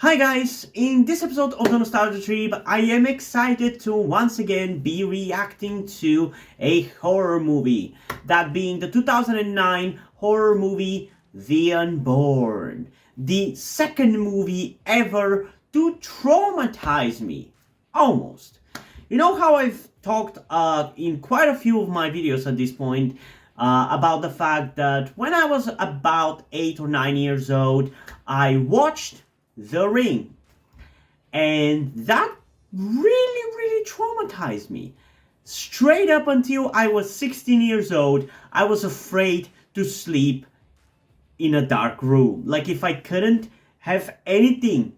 Hi guys, in this episode of the Nostalgia Trip, I am excited to once again be reacting to a horror movie. That being the 2009 horror movie, The Unborn. The second movie ever to traumatize me. Almost. You know how I've talked in quite a few of my videos at this point about the fact that when I was about 8 or 9 years old, I watched The Ring, and that really traumatized me. Straight up until I was 16 years old, I was afraid to sleep in a dark room. Like, if I couldn't have anything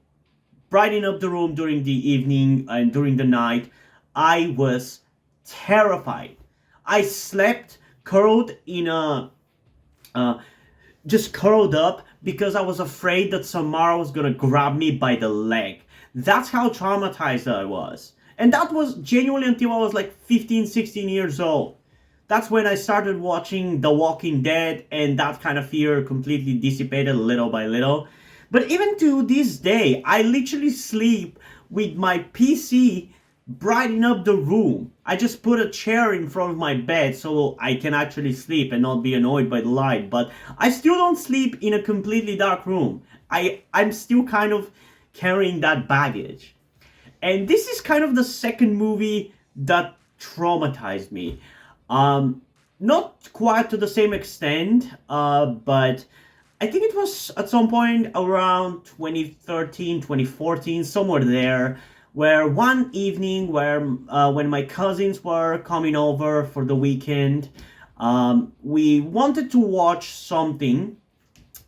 brighten up the room during the evening and during the night, I was terrified. I slept curled in a just curled up because I was afraid that Samara was gonna grab me by the leg. That's how traumatized I was. And that was genuinely until I was like 15, 16 years old. That's when I started watching The Walking Dead, and that kind of fear completely dissipated little by little. But even to this day, I literally sleep with my PC brighten up the room. I just put a chair in front of my bed so I can actually sleep and not be annoyed by the light. But I still don't sleep in a completely dark room. I'm still kind of carrying that baggage. And this is kind of the second movie that traumatized me. Not quite to the same extent, but I think it was at some point around 2013, 2014, somewhere there, where one evening when my cousins were coming over for the weekend, we wanted to watch something,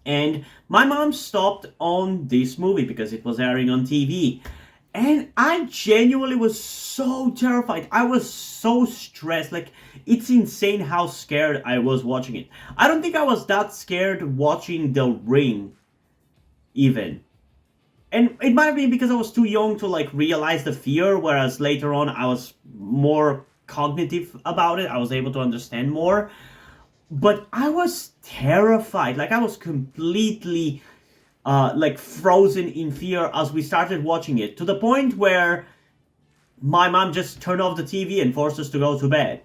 and my mom stopped on this movie because it was airing on TV. And I genuinely was so terrified. I was so stressed. Like, it's insane how scared I was watching it. I don't think I was that scared watching The Ring, even. And it might have been because I was too young to like realize the fear, whereas later on I was more cognitive about it. I was able to understand more. But I was terrified. Like, I was completely like frozen in fear as we started watching it, to the point where my mom just turned off the TV and forced us to go to bed.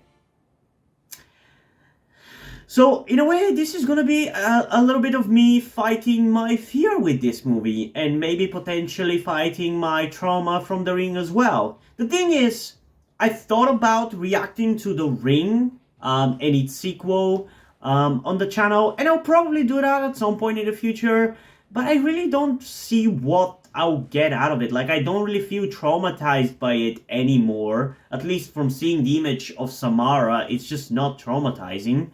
So, in a way, this is gonna be a little bit of me fighting my fear with this movie, and maybe potentially fighting my trauma from The Ring as well. The thing is, I thought about reacting to The Ring and its sequel on the channel, and I'll probably do that at some point in the future, but I really don't see what I'll get out of it. Like, I don't really feel traumatized by it anymore, at least from seeing the image of Samara. It's just not traumatizing.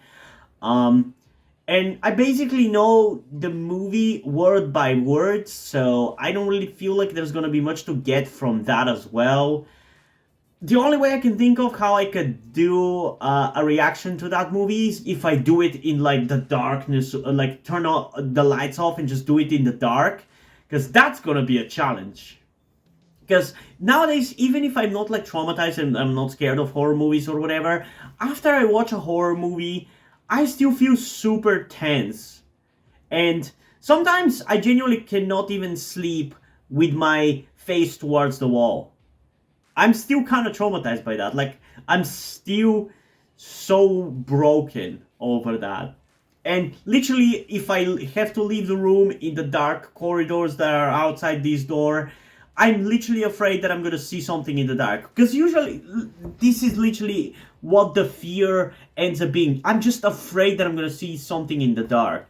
And I basically know the movie word by word, so I don't really feel like there's gonna be much to get from that as well. The only way I can think of how I could do a reaction to that movie is if I do it in like the darkness, like turn the lights off and just do it in the dark, because that's gonna be a challenge. Because nowadays, even if I'm not like traumatized and I'm not scared of horror movies or whatever, after I watch a horror movie, I still feel super tense. And sometimes I genuinely cannot even sleep with my face towards the wall. I'm still kind of traumatized by that. Like, I'm still so broken over that. And literally, if I have to leave the room in the dark corridors that are outside this door, I'm literally afraid that I'm gonna see something in the dark. Because usually, this is literally what the fear ends up being. I'm just afraid that I'm gonna see something in the dark.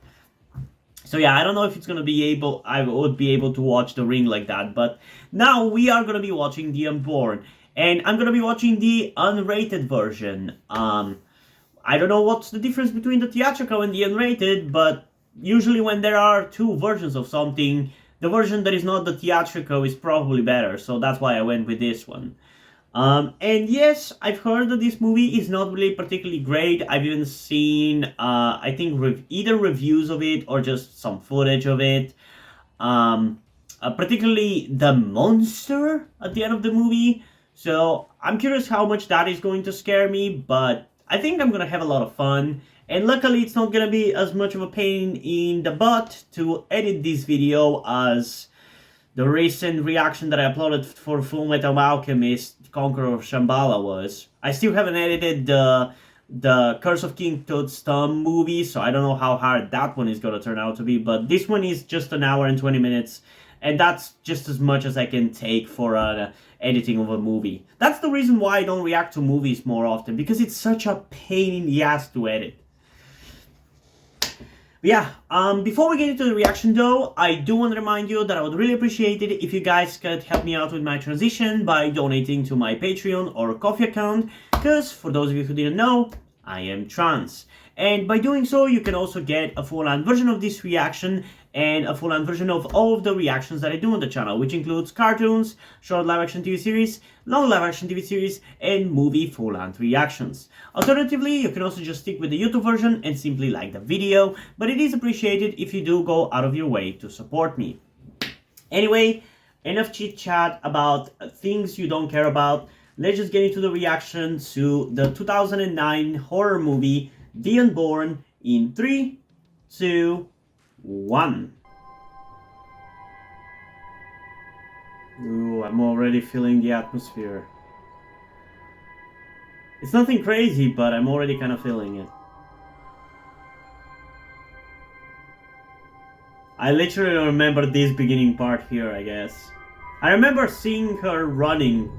So yeah, I don't know if it's gonna be able, I would be able to watch The Ring like that. But now we are gonna be watching The Unborn. And I'm gonna be watching the unrated version. I don't know what's the difference between the theatrical and the unrated, but usually when there are two versions of something, the version that is not the theatrical is probably better, so that's why I went with this one. And yes, I've heard that this movie is not really particularly great. I've even seen, I think, either reviews of it or just some footage of it. Particularly the monster at the end of the movie. So I'm curious how much that is going to scare me, but I think I'm gonna have a lot of fun. And luckily, it's not gonna be as much of a pain in the butt to edit this video as the recent reaction that I uploaded for Full Metal Alchemist Conqueror of Shambhala was. I still haven't edited the Curse of King Tut's Thumb movie, so I don't know how hard that one is gonna turn out to be, but this one is just an hour and 20 minutes, and that's just as much as I can take for editing of a movie. That's the reason why I don't react to movies more often, because it's such a pain in the ass to edit. But yeah, before we get into the reaction though, I do want to remind you that I would really appreciate it if you guys could help me out with my transition by donating to my Patreon or Ko-fi account, because for those of you who didn't know, I am trans. And by doing so, you can also get a full-on version of this reaction and a full-on version of all of the reactions that I do on the channel, which includes cartoons, short live-action TV series, long live-action TV series, and movie full-on reactions. Alternatively, you can also just stick with the YouTube version and simply like the video, but it is appreciated if you do go out of your way to support me. Anyway, enough chit-chat about things you don't care about. Let's just get into the reaction to the 2009 horror movie, The Unborn, in 3, 2, 1. Ooh, I'm already feeling the atmosphere. It's nothing crazy, but I'm already kind of feeling it. I literally remember this beginning part here, I guess. I remember seeing her running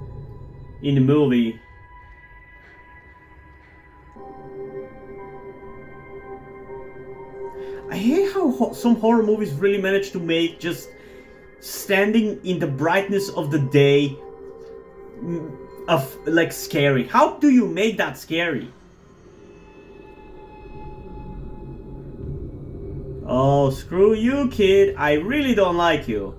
in the movie. I hate how some horror movies really manage to make just standing in the brightness of the day of like scary. How do you make that scary? Oh, screw you, kid. I really don't like you.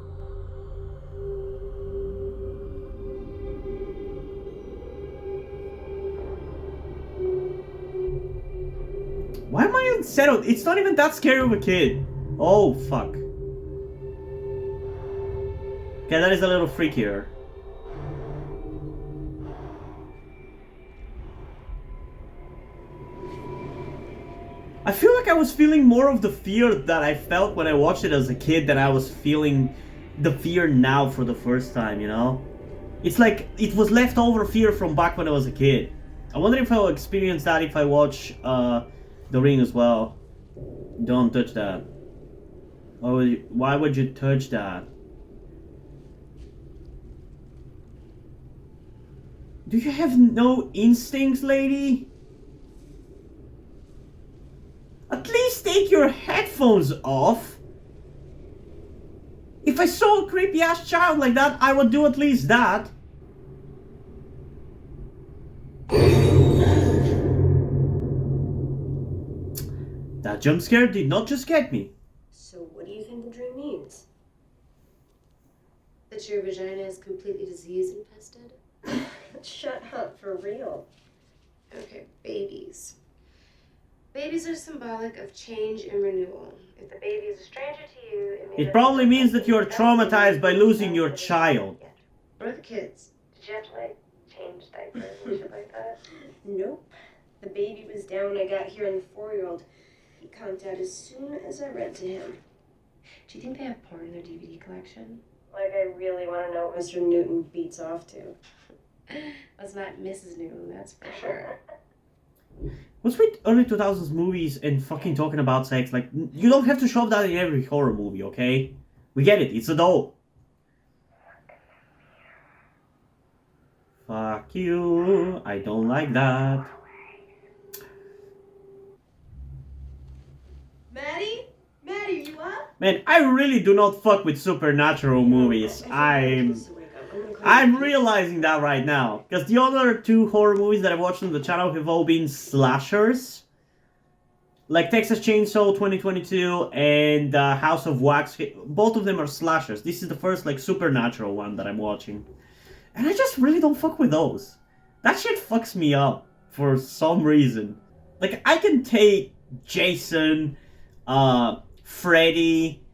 Why am I unsettled? It's not even that scary of a kid. Oh, fuck. Okay, that is a little freakier. I feel like I was feeling more of the fear that I felt when I watched it as a kid than I was feeling the fear now for the first time, you know? It's like it was leftover fear from back when I was a kid. I wonder if I'll experience that if I watch The Ring as well. Don't touch that. Why would you touch that? Do you have no instincts, lady? At least take your headphones off. If I saw a creepy ass child like that, I would do at least that. That jump scare did not just get me. So what do you think the dream means? That your vagina is completely disease infested? Shut up, for real. Okay, babies. Babies are symbolic of change and renewal. If the baby is a stranger to you, it probably means that you are traumatized by losing your child. What are the kids? Did you have to, like, change diapers and shit like that? Nope. The baby was down when I got here, and the 4-year-old, he conked out as soon as I read to him. Do you think they have porn in their DVD collection? Like, I really want to know what Mr. Newton beats off to. That's not Mrs. Newton, that's for sure. What's with early 2000s movies and fucking talking about sex? Like, you don't have to shove that in every horror movie, okay? We get it, it's adult. Fuck you, I don't like that. Maddie? Maddie, you up? Man, I really do not fuck with supernatural movies. I'm realizing that right now. Because the other 2 horror movies that I've watched on the channel have all been slashers. Like Texas Chainsaw 2022 and House of Wax. Both of them are slashers. This is the first like supernatural one that I'm watching. And I just really don't fuck with those. That shit fucks me up for some reason. Like, I can take Jason, Freddy,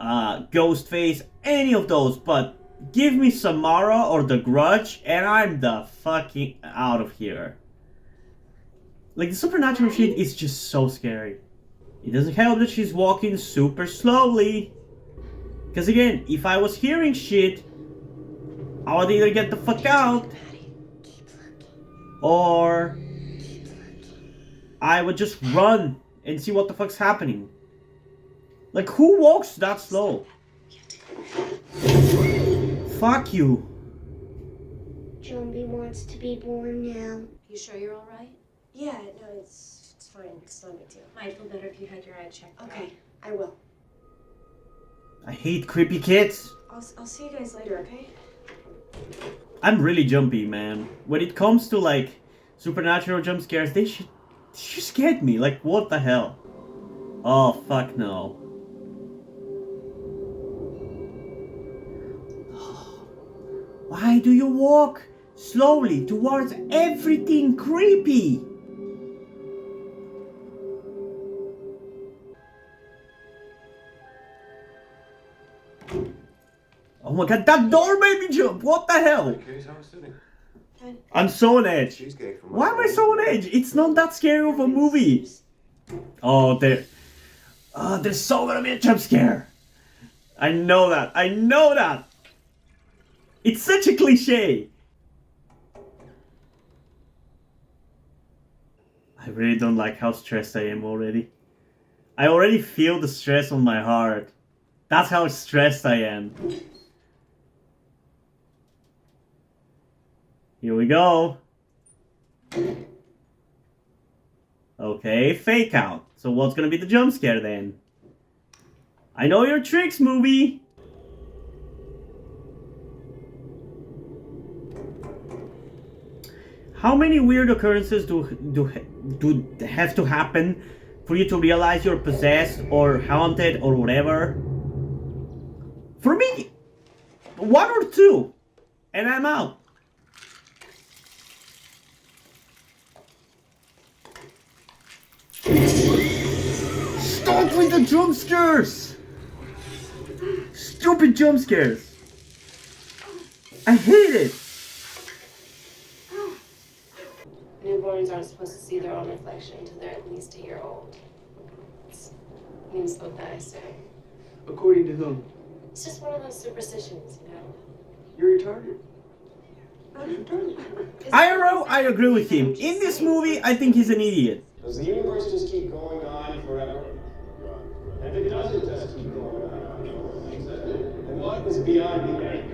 Ghostface, any of those, but give me Samara or The Grudge, and I'm the fucking out of here. Like, the supernatural shit is just so scary. It doesn't help that she's walking super slowly. Because again, if I was hearing shit, I would either get the fuck out, or I would just run and see what the fuck's happening. Like, who walks that slow? Fuck you. Jumpy wants to be born now. You sure you're all right? Yeah, no, it's fine. It's not a big deal. Might feel better if you had your eye checked. Okay, I will. I hate creepy kids. I'll see you guys later, okay? I'm really jumpy, man. When it comes to like supernatural jump scares, they scared me. Like, what the hell? Oh, fuck no. Why do you walk slowly towards everything creepy? Oh my god, that door made me jump! What the hell? I'm so on edge. Why am I so on edge? It's not that scary of a movie. Oh, there's so gonna be a jump scare. I know that. I know that. It's such a cliche. I really don't like how stressed I am already. I already feel the stress on my heart. That's how stressed I am. Here we go. Okay, fake out. So what's gonna be the jump scare then? I know your tricks, movie. How many weird occurrences do have to happen for you to realize you're possessed or haunted or whatever? For me, 1 or 2, and I'm out. Stop with the jump scares! Stupid jump scares! I hate it! Newborns aren't supposed to see their own reflection until they're at least a year old. It means they'll die soon. According to whom? It's just one of those superstitions, you know? You're retarded. You're retarded. I agree with him. In this movie, I think he's an idiot. Does the universe just keep going on forever? And if it doesn't just keep going on, then what is beyond the end?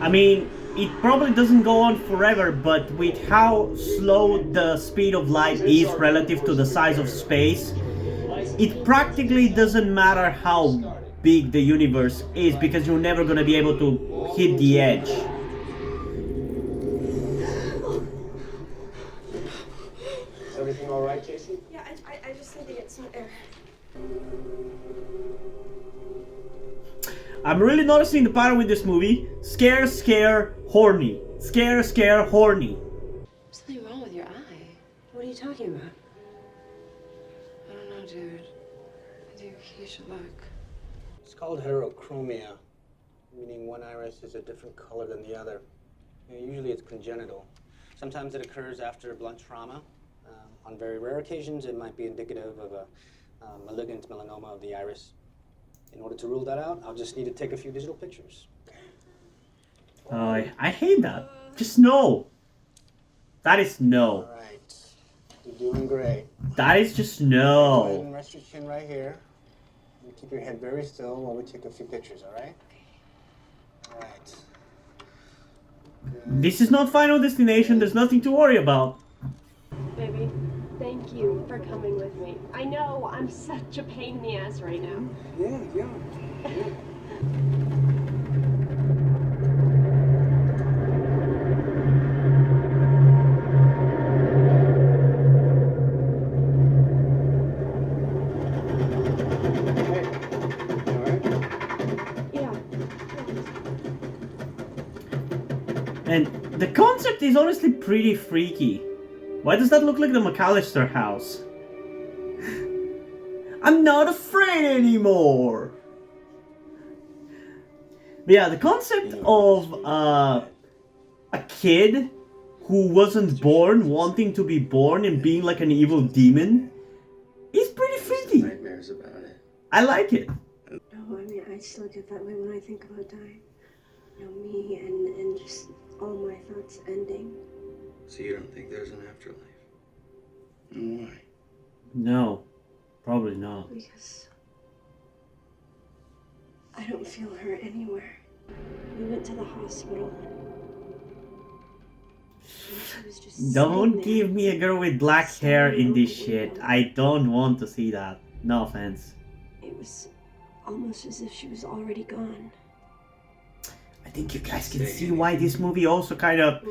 I mean, it probably doesn't go on forever, but with how slow the speed of light is relative to the size of space, it practically doesn't matter how big the universe is because you're never gonna be able to hit the edge. Is everything all right, Casey? Yeah, I just need to get some air. I'm really noticing the pattern with this movie. Scare, scare, horny. Scare, scare, horny. There's something wrong with your eye. What are you talking about? I don't know, dude. I think you should look. It's called heterochromia, meaning one iris is a different color than the other. Usually it's congenital. Sometimes it occurs after blunt trauma. On very rare occasions, it might be indicative of a malignant melanoma of the iris. In order to rule that out, I'll just need to take a few digital pictures. I hate that. Just no. That is no. All right. You're doing great. That is just Go ahead no. and rest your chin right here. And keep your head very still while we take a few pictures, all right? All right. Good. This is not Final Destination. There's nothing to worry about. Baby, thank you for coming with me. I know I'm such a pain in the ass right now. Yeah. And the concept is honestly pretty freaky. Why does that look like the McAllister house? I'm not afraid anymore. But yeah, the concept of a kid who wasn't born wanting to be born and being like an evil demon is pretty freaky. cares about it. I like it. No, I mean, I still get that way when I think about dying. You know, me and just all my thoughts ending. So you don't think there's an afterlife? And why? No, probably not. Because I don't feel her anywhere. We went to the hospital. And she was just Don't sitting there. give me a girl with black hair in this shit. I don't want to see that. No offense. It was almost as if she was already gone. I think you guys can see why this movie also kind of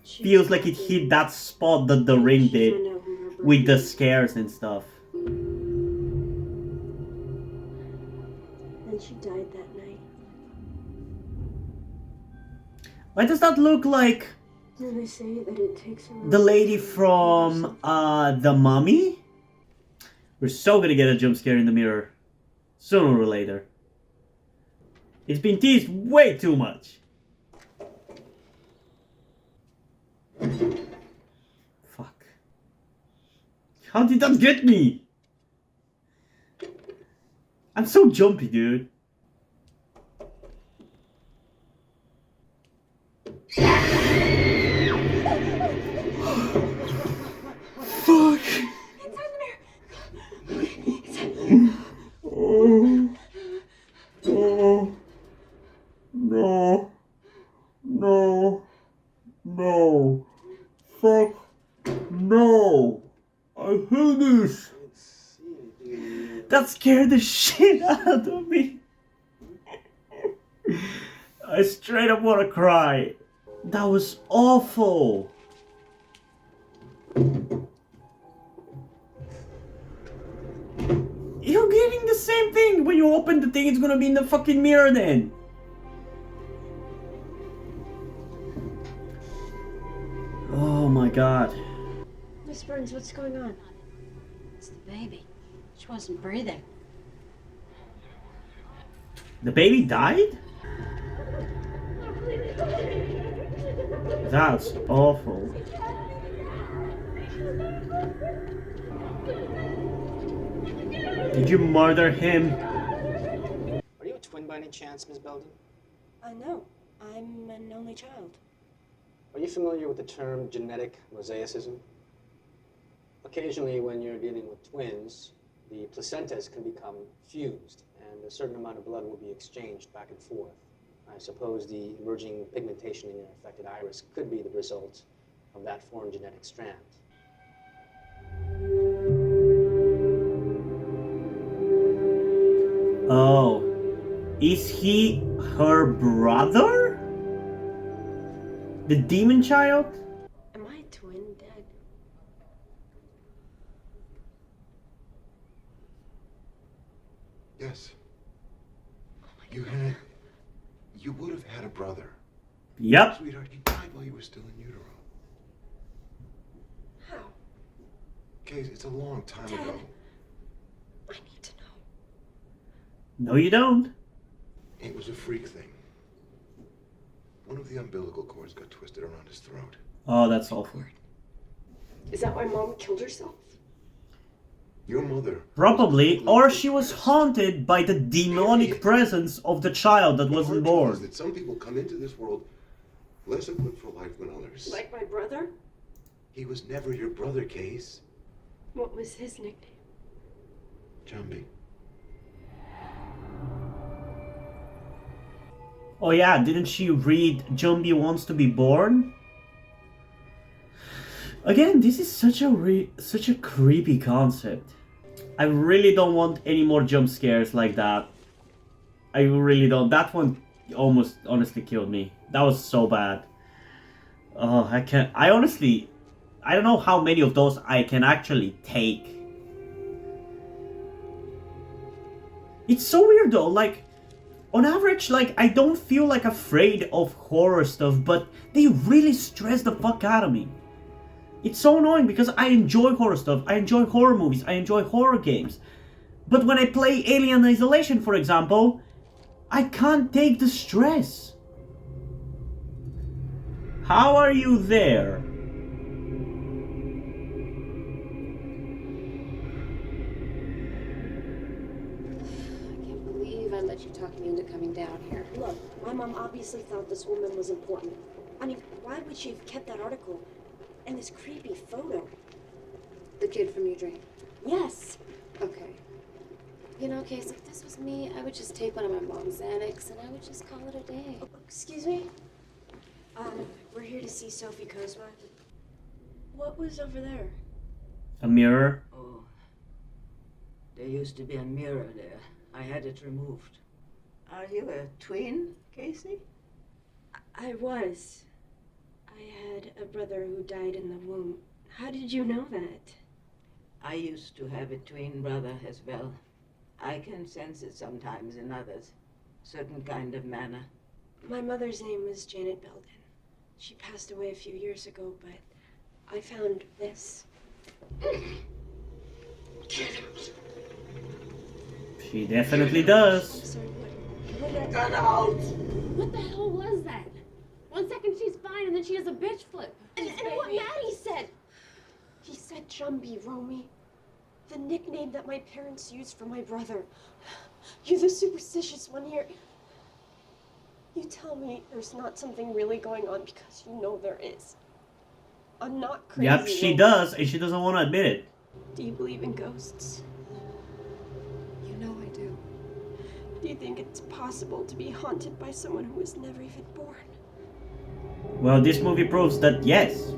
She feels was like it happy. hit that spot that The Ring She did found out who her with the birthday was. scares and stuff. And she died that night. Why does that look like Do they say that it takes her the lady from The Mummy? We're so gonna get a jump scare in the mirror. Sooner or later. It's been teased way too much. Fuck. How did that get me? I'm so jumpy, dude. Fuck. Oh. Oh. No. No. No. Fuck. No. I hate this. That scared the shit out of me. I straight up want to cry. That was awful. You're getting the same thing. When you open the thing, it's gonna be in the fucking mirror then. Oh my god. Miss Burns, what's going on? It's the baby. She wasn't breathing. The baby died? That's awful. Did you murder him? Are you a twin by any chance, Miss Belden? No, I'm an only child. Are you familiar with the term genetic mosaicism? Occasionally, when you're dealing with twins, the placentas can become fused, and a certain amount of blood will be exchanged back and forth. I suppose the emerging pigmentation in your affected iris could be the result of that foreign genetic strand. Oh. Is he her brother? The demon child? Am I a twin, Dad? Yes. Oh my You God. had. You would have had a brother. Yep. Sweetheart, he died while you were still in utero. How? Case, it's a long time Dad. ago. I need to know. No, you don't. It was a freak thing. One of the umbilical cords got twisted around his throat. Oh, that's awful. Is that why Mom killed herself? Your mother. Probably, or she was haunted by the demonic presence of the child that The wasn't hard truth is born. that some people come into this world less equipped for life than others. Like my brother? He was never your brother, Case. What was his nickname? Jumpy. Oh yeah, didn't she read Jumpy Wants to Be Born? Again, this is such a creepy concept. I really don't want any more jump scares like that. I really don't. That one almost honestly killed me. That was so bad. Oh, I can't. I don't know how many of those I can actually take. It's so weird though, like, on average, like, I don't feel like afraid of horror stuff, but they really stress the fuck out of me. It's so annoying because I enjoy horror stuff, I enjoy horror movies, I enjoy horror games. But when I play Alien Isolation, for example, I can't take the stress. How are you there? let you talk me into coming down here. Look, my mom obviously thought this woman was important. I mean, why would she have kept that article and this creepy photo? The kid from your dream? Yes. Okay. You know, Casey, if this was me, I would just take one of my mom's Xanax and I would just call it a day. Oh, excuse me? We're here to see Sophie Kozma. What was over there? A mirror. Oh, there used to be a mirror there. I had it removed. Are you a twin, Casey? I was. I had a brother who died in the womb. How did you know that? I used to have a twin brother as well. I can sense it sometimes in others. Certain kind of manner. My mother's name was Janet Belden. She passed away a few years ago, but I found this. She definitely does. I'm sorry, what? Get out! What the hell was that? 1 second she's fine and then she does a bitch flip. And what Maddie said! He said Jumpy, Romy. The nickname that my parents used for my brother. You're the superstitious one here. You tell me there's not something really going on because you know there is. I'm not crazy. Yep, she Romy. does, and she doesn't want to admit it. Do you believe in ghosts? You know I do. Do you think it's possible to be haunted by someone who was never even born? Well, this movie proves that yes.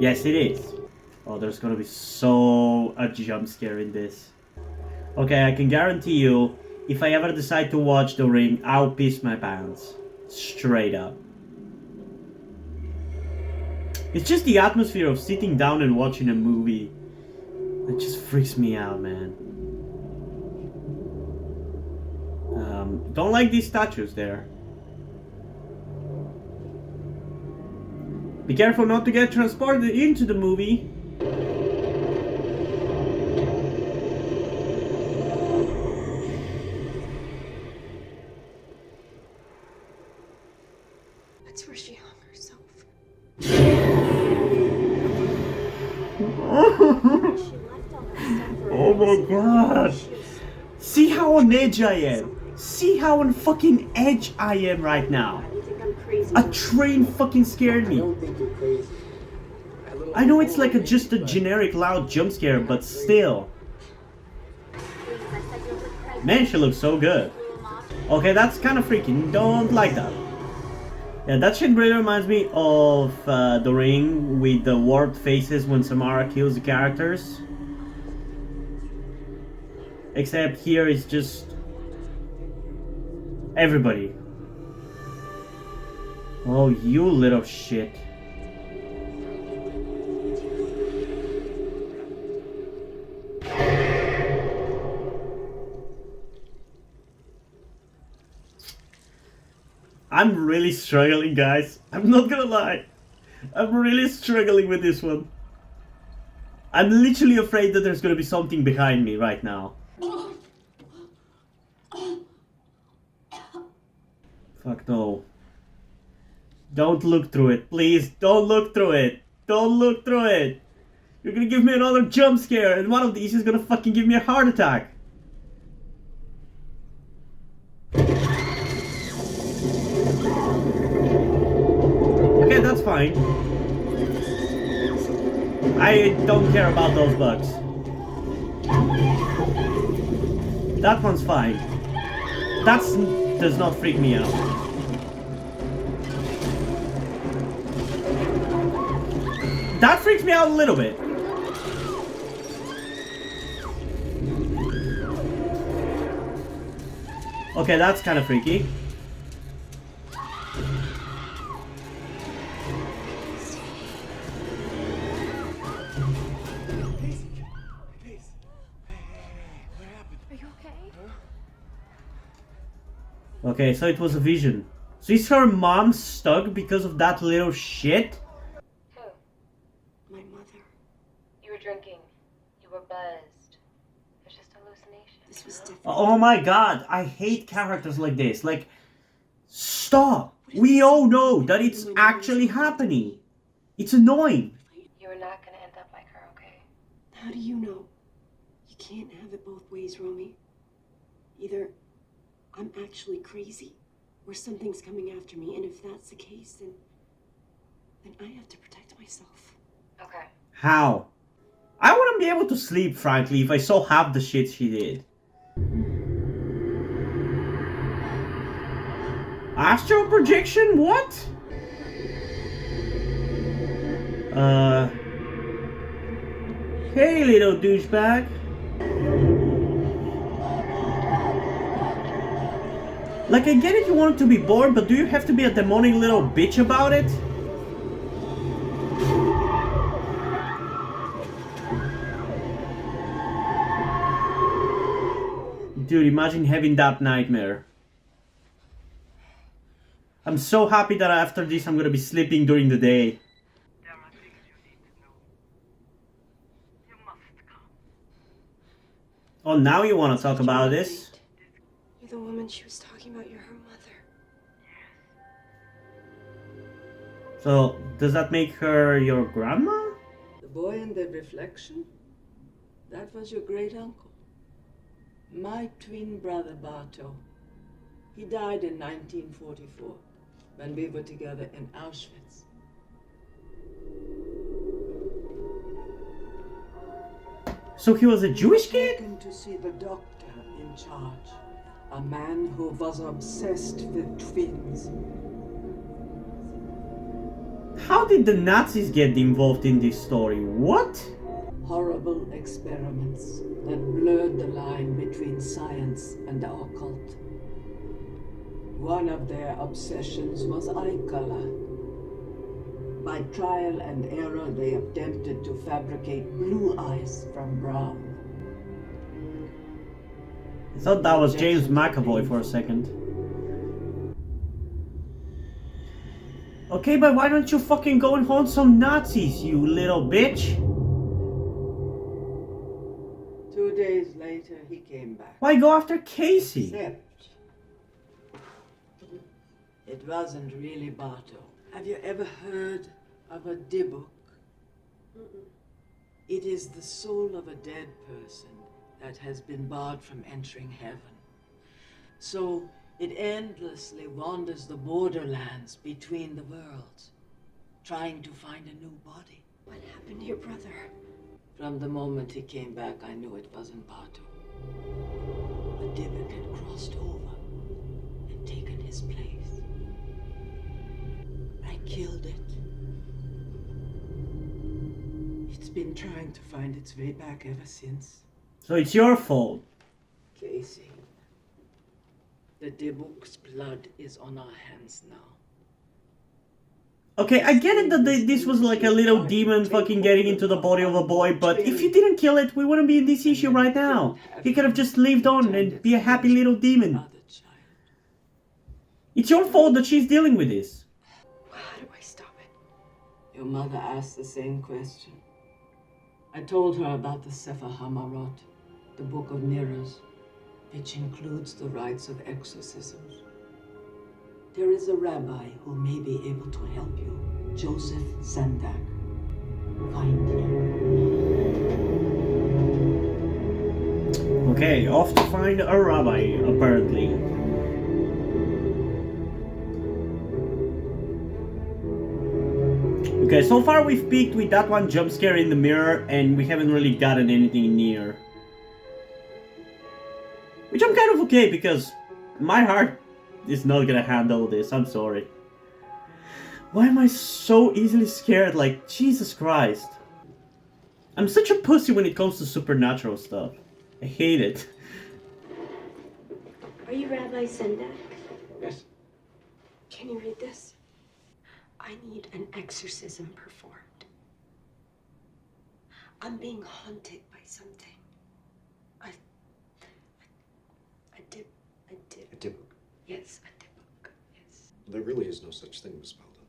Yes, it is. Oh, there's gonna be so a jump scare in this. Okay, I can guarantee you, if I ever decide to watch The Ring, I'll piss my pants. Straight up. It's just the atmosphere of sitting down and watching a movie. It just freaks me out, man. Don't like these statues there. Be careful not to get transported into the movie. That's where she hung herself. Oh my god! See how on edge I am! See how on fucking edge I am right now! You think I'm crazy? A train fucking scared I me! don't think you're crazy. I know it's like just a generic loud jump scare, but still. Man, she looks so good. Okay, that's kind of freaking. Don't like that. Yeah, that shit really reminds me of The Ring with the warped faces when Samara kills the characters. Except here it's just everybody. Oh, you little shit. I'm really struggling, guys. I'm not gonna lie. I'm really struggling with this one. I'm literally afraid that there's gonna be something behind me right now. Fuck no. Don't look through it, please. Don't look through it. Don't look through it. You're gonna give me another jump scare, and one of these is gonna fucking give me a heart attack. Okay, that's fine. I don't care about those bugs. That one's fine. That does not freak me out. That freaks me out a little bit. Okay, that's kind of freaky. Okay, so it was a vision. So is her mom stuck because of that little shit? Who? My mother. You were drinking. You were buzzed. It was just hallucination. This was different. Oh my god, I hate characters like this. Like, stop. We all know that it's actually happening. It's annoying. You are not going to end up like her, okay? How do you know? You can't have it both ways, Romy. Either I'm actually crazy, or something's coming after me, and if that's the case, then I have to protect myself. Okay. How? I wouldn't be able to sleep, frankly, if I saw half the shit she did. Astral projection? What? Hey, little douchebag. Like, I get it you want to be born, but do you have to be a demonic little bitch about it? Dude, imagine having that nightmare. I'm so happy that after this I'm gonna be sleeping during the day. There are things you need to know. You must come. Oh, now you want to talk about this? You're the woman she was talking about. You're her mother. So, does that make her your grandma? The boy in the reflection? That was your great uncle. My twin brother Barto. He died in 1944 when we were together in Auschwitz. So he was a Jewish kid? Taken to see the doctor in charge, a man who was obsessed with twins. How did the Nazis get involved in this story? What? Horrible experiments that blurred the line between science and the occult. One of their obsessions was eye color. By trial and error, they attempted to fabricate blue eyes from brown. I thought that was James McAvoy for a second. Okay, but why don't you fucking go and hunt some Nazis, you little bitch? 2 days later, he came back. Why go after Casey? Except it wasn't really Barto. Have you ever heard of a Dybbuk? It is the soul of a dead person that has been barred from entering heaven. So it endlessly wanders the borderlands between the worlds, trying to find a new body. What happened to your brother? From the moment he came back, I knew it wasn't Barto. A Dybbuk had crossed over and taken his place. I killed it. It's been trying to find its way back ever since. So it's your fault. Casey, the Dybbuk's blood is on our hands now. Okay, I get it that this was like a little demon fucking getting into the body of a boy, but if you didn't kill it, we wouldn't be in this issue right now. He could have just lived on and be a happy little demon. It's your fault that she's dealing with this. How do I stop it? Your mother asked the same question. I told her about the Sefer HaMarot, the Book of Mirrors, which includes the rites of exorcisms. There is a rabbi who may be able to help you, Joseph Sandak. Find him. Okay, off to find a rabbi, apparently. Okay, so far we've peeked with that one jump scare in the mirror, and we haven't really gotten anything near. Which I'm kind of okay, because my heart is not gonna handle this, I'm sorry. Why am I so easily scared? Like, Jesus Christ. I'm such a pussy when it comes to supernatural stuff. I hate it. Are you Rabbi Sendak? Yes. Can you read this? I need an exorcism performed. I'm being haunted by something. A Dybbuk. Yes, a Dybbuk. Yes. There really is no such thing, Miss Belden.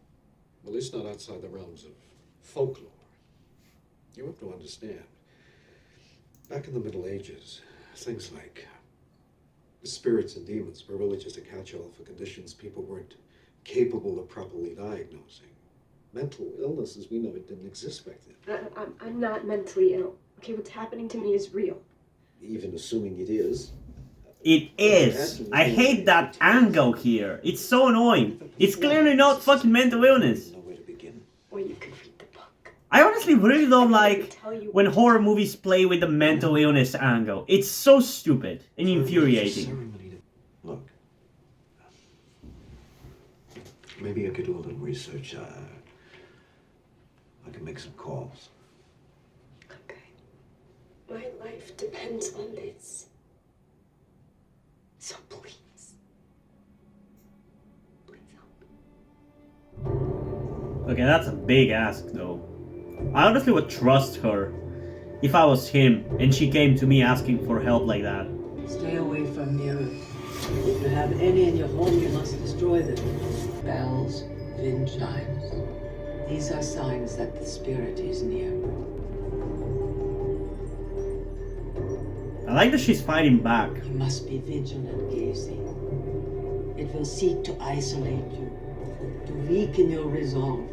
At least not outside the realms of folklore. You have to understand. Back in the Middle Ages, things like spirits and demons were really just a catch-all for conditions people weren't capable of properly diagnosing. Mental illness as we know it didn't exist back then. I'm not mentally ill. Okay, what's happening to me is real. Even assuming it is, It is. I hate that angle here. It's so annoying. It's clearly not fucking mental illness. Or you could read the book. I honestly really don't like when horror movies play with the mental illness angle. It's so stupid and infuriating. Look, maybe I could do a little research. I can make some calls. Okay. My life depends on this. So please. Please help me. Okay, that's a big ask though. I honestly would trust her if I was him and she came to me asking for help like that. Stay away from mirrors. If you have any in your home, you must destroy them. Bells, wind chimes. These are signs that the spirit is near. I like that she's fighting back. You must be vigilant, Casey. It will seek to isolate you, to weaken your resolve.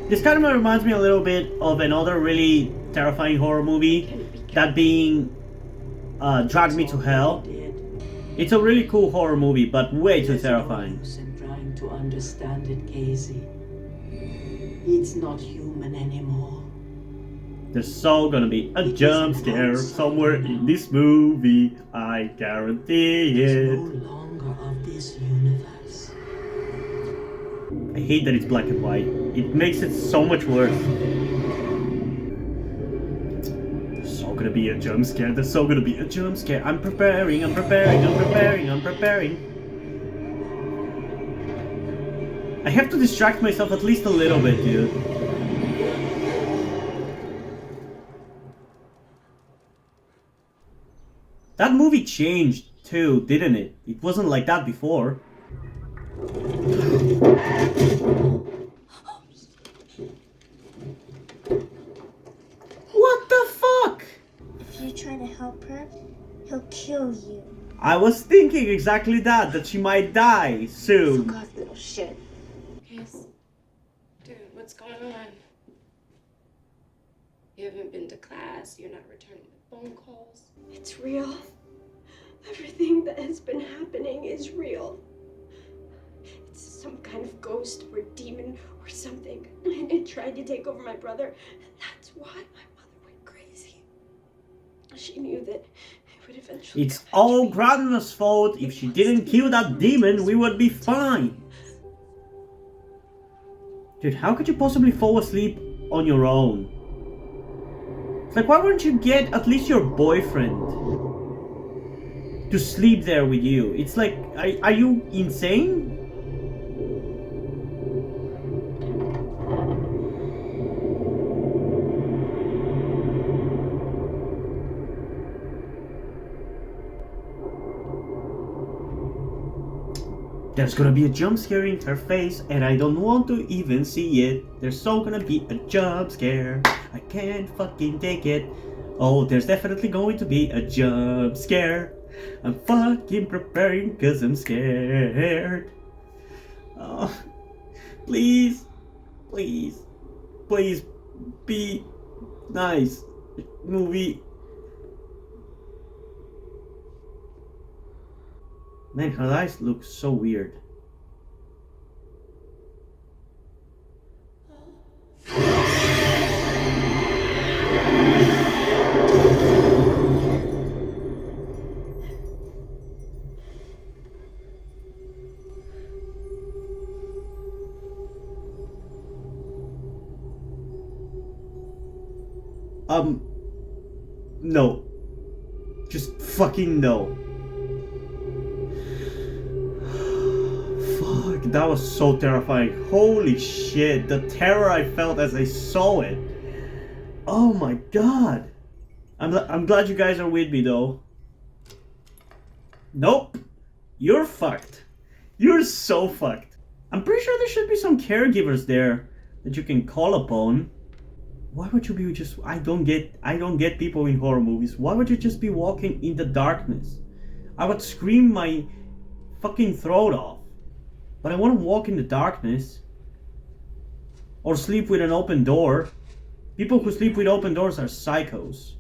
This kind of reminds me a little bit of another really terrifying horror movie, that being Drag Me to Hell. It's a really cool horror movie, but way too terrifying. I'm trying to understand it, Casey. It's not human anymore. There's so gonna be a jump scare somewhere in this movie, I guarantee it. It's no longer of this universe. I hate that it's black and white. It makes it so much worse. There's so gonna be a jump scare. There's so gonna be a jump scare. I'm preparing. I have to distract myself at least a little bit, dude. That movie changed too, didn't it? It wasn't like that before. What the fuck? If you try to help her, he'll kill you. I was thinking exactly that she might die soon. Fuck off, little shit. Yes. Dude, what's going on? You haven't been to class, you're not returning my phone calls. It's real. Everything that has been happening is real. It's some kind of ghost or demon or something. And it tried to take over my brother. And that's why my mother went crazy. She knew that it would eventually... It's all Grandma's fault. If she didn't kill that demon, we would be fine. Dude, how could you possibly fall asleep on your own? It's like, why wouldn't you get at least your boyfriend to sleep there with you? It's like, are you insane? There's gonna be a jump scare in her face, and I don't want to even see it. There's so gonna be a jump scare. I can't fucking take it. Oh, there's definitely going to be a jump scare. I'm fucking preparing cause I'm scared. Oh, please, please, please be nice. Movie. Man, her eyes look so weird. No. Just fucking no. Fuck, that was so terrifying. Holy shit, the terror I felt as I saw it. Oh my god. I'm glad you guys are with me though. Nope. You're fucked. You're so fucked. I'm pretty sure there should be some caregivers there that you can call upon. Why would you be just... I don't get people in horror movies. Why would you just be walking in the darkness? I would scream my fucking throat off. But I want to walk in the darkness. Or sleep with an open door. People who sleep with open doors are psychos.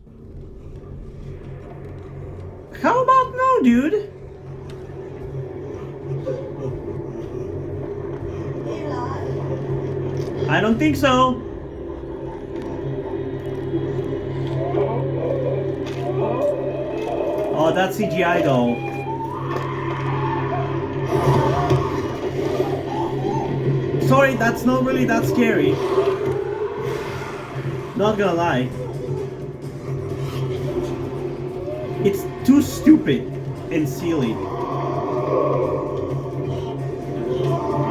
How about no, dude? I don't think so. Oh, that's CGI though. Sorry, that's not really that scary. Not gonna lie. It's too stupid and silly.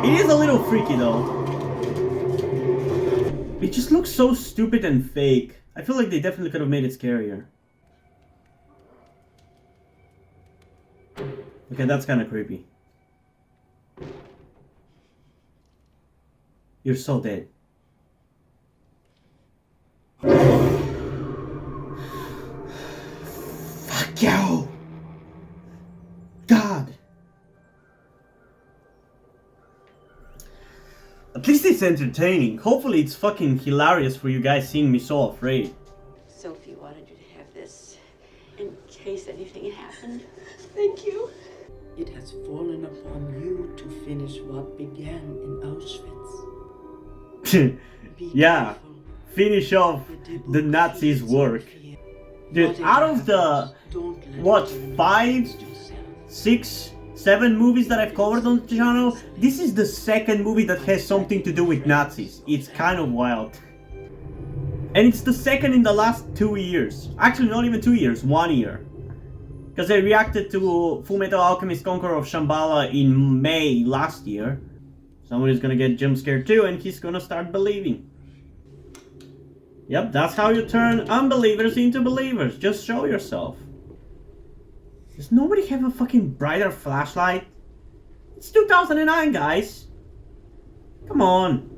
It is a little freaky though. It just looks so stupid and fake. I feel like they definitely could have made it scarier. Okay, that's kind of creepy. You're so dead. Fuck you! God! At least it's entertaining. Hopefully it's fucking hilarious for you guys seeing me so afraid. Sophie wanted you to have this in case anything happened. Thank you. It has fallen upon you to finish what began in Auschwitz. Yeah, finish off the Nazis' work. Dude, out of the, what, 5, 6, 7 movies that I've covered on the channel, this is the second movie that has something to do with Nazis. It's kind of wild. And it's the second in the last 2 years. Actually, not even 2 years, 1 year. Because I reacted to Fullmetal Alchemist Conqueror of Shambhala in May last year. Somebody's gonna get jump scared too, and he's gonna start believing. Yep, that's how you turn unbelievers into believers. Just show yourself. Does nobody have a fucking brighter flashlight? It's 2009, guys. Come on.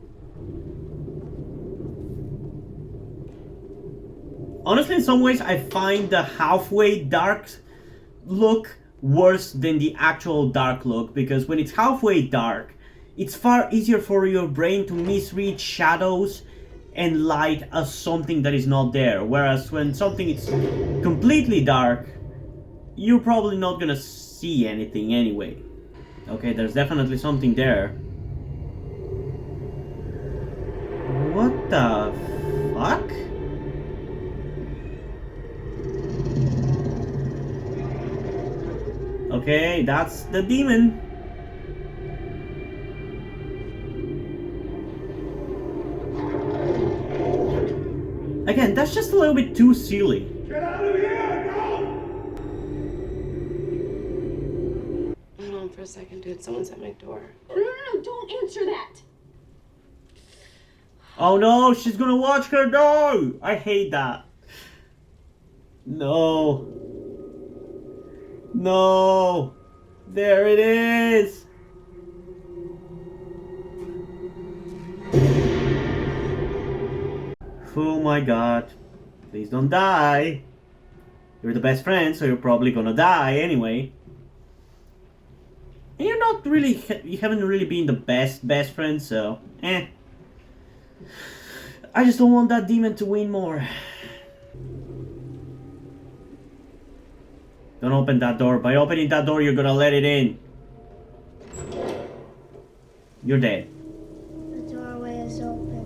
Honestly, in some ways, I find the halfway dark look worse than the actual dark look, because when it's halfway dark, it's far easier for your brain to misread shadows and light as something that is not there. Whereas when something is completely dark, you're probably not gonna see anything anyway. Okay, there's definitely something there. What the fuck? Okay, that's the demon. Again, that's just a little bit too silly. Get out of here! Go! Hold on for a second, dude. Someone's at my door. No, don't answer that. Oh no, she's gonna watch her door! I hate that. No. No. There it is. Oh my god. Please don't die. You're the best friend, so you're probably gonna die anyway. And you're not really, you haven't really been the best friend, so eh. I just don't want that demon to win more. Don't open that door. By opening that door, you're gonna let it in. You're dead. The doorway is open.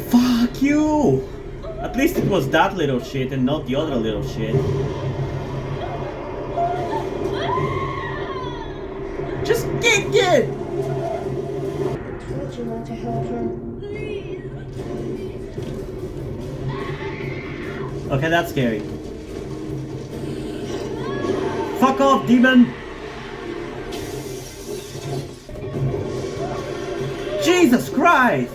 Fuck you! At least it was that little shit and not the other little shit. Just kick it! I told you not to help her. Okay, that's scary. Fuck off, demon! Jesus Christ!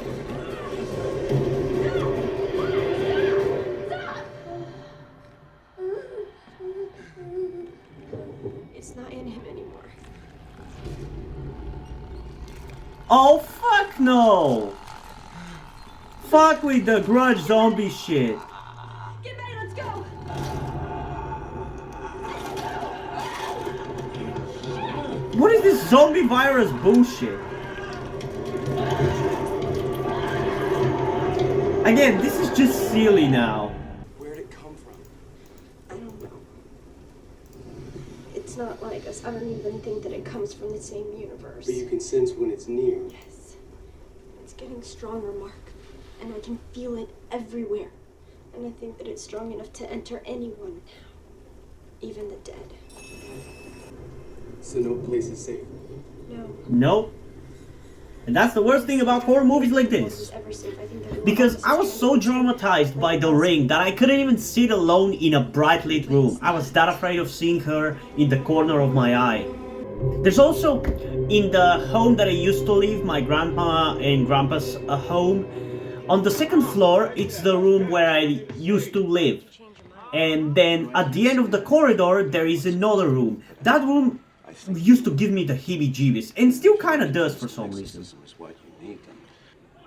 It's not in him anymore. Oh, fuck no! Fuck with the grudge zombie shit. Get ready, let's go! What is this zombie virus bullshit? I Again, this is just silly now. Where'd it come from? I don't know. It's not like us. I don't even think that it comes from the same universe. But you can sense when it's near. Yes. It's getting stronger, Mark. And I can feel it everywhere. And I think that it's strong enough to enter anyone now. Even the dead. So no place is safe? No. Nope. And that's the worst thing about horror movies like this. Because I was so traumatized by The Ring that I couldn't even sit alone in a bright lit room. I was that afraid of seeing her in the corner of my eye. There's also, in the home that I used to live, my grandma and grandpa's home, on the second floor, it's the room where I used to live. And then at the end of the corridor, there is another room. That room used to give me the heebie-jeebies, and still kind of does for some reason.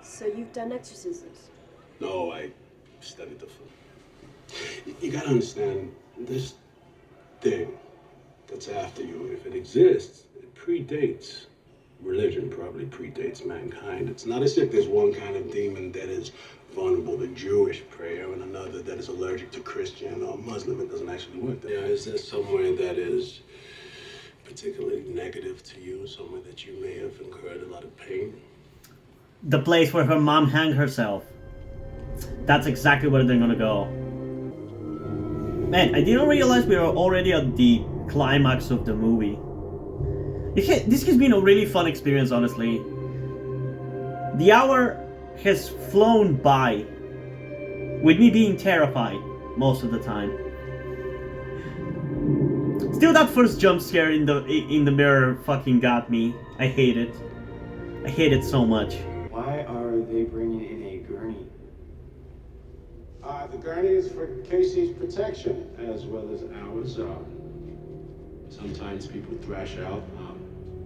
So you've done exorcisms? No, I studied the film. You gotta understand, this thing that's after you, if it exists, it predates religion, probably predates mankind. It's not as if there's one kind of demon that is vulnerable to Jewish prayer and another that is allergic to Christian or Muslim. It doesn't actually work that way. Is there somewhere that is particularly negative to you, somewhere that you may have incurred a lot of pain? The place where her mom hanged herself. That's exactly where they're gonna go. Man, I didn't realize we were already at the climax of the movie. This has been a really fun experience, honestly. The hour has flown by, with me being terrified most of the time. Still, that first jump scare in the mirror fucking got me. I hate it. I hate it so much. Why are they bringing in a gurney? The gurney is for Casey's protection, as well as ours. Sometimes people thrash out,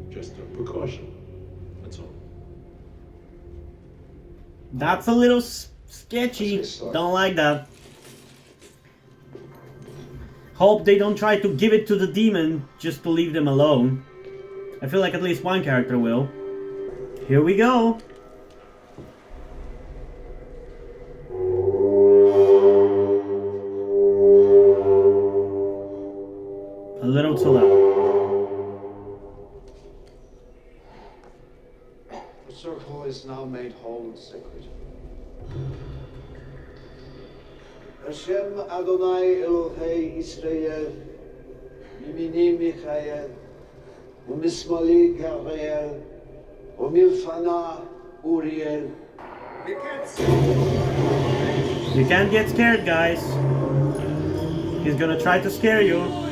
just a precaution. That's all. That's a little sketchy. Don't like that. Hope they don't try to give it to the demon just to leave them alone. I feel like at least one character will. Here we go. A little too loud. The circle is now made whole and sacred. Hashem Adonai Elohei Israel, Mimini Michael, Umismali Gabriel, Umilfana Uriel. You can't get scared, guys. He's gonna try to scare you.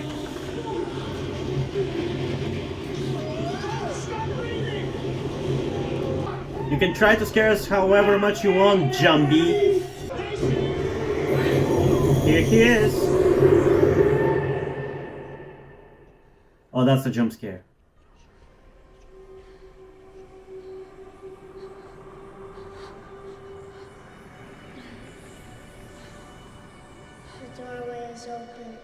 You can try to scare us however much you want, Jumbie. Here he is. Oh, that's a jump scare. The doorway is open.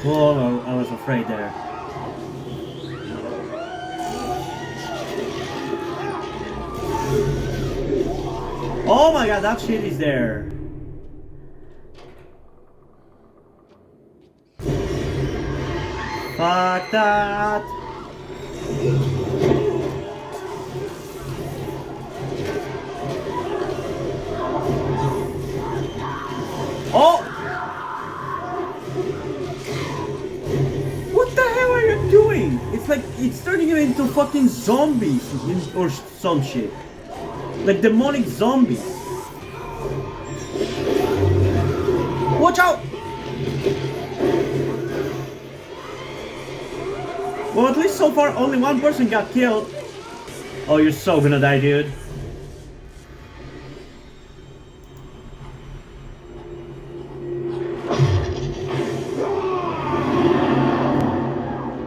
Whoa, I was afraid there. Oh my god, that shit is there. Fuck that. Oh! What the hell are you doing? It's like, it's turning you into fucking zombies or some shit. Like demonic zombies. Watch out! Well, at least so far only one person got killed. Oh, you're so gonna die, dude.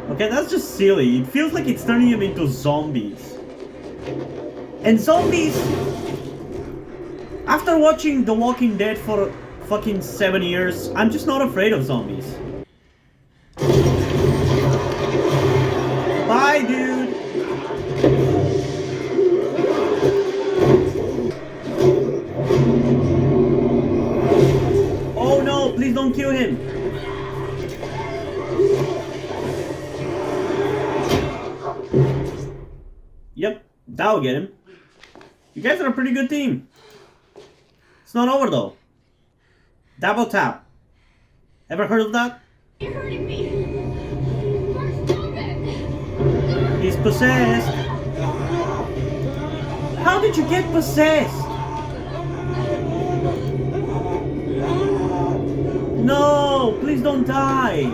Okay, that's just silly. It feels like it's turning him into zombies. And zombies... After watching The Walking Dead for fucking 7 years, I'm just not afraid of zombies. Bye, dude! That'll get him. You guys are a pretty good team. It's not over though. Double tap. Ever heard of that? You're hurting me. Stop it. He's possessed. How did you get possessed? No, please don't die.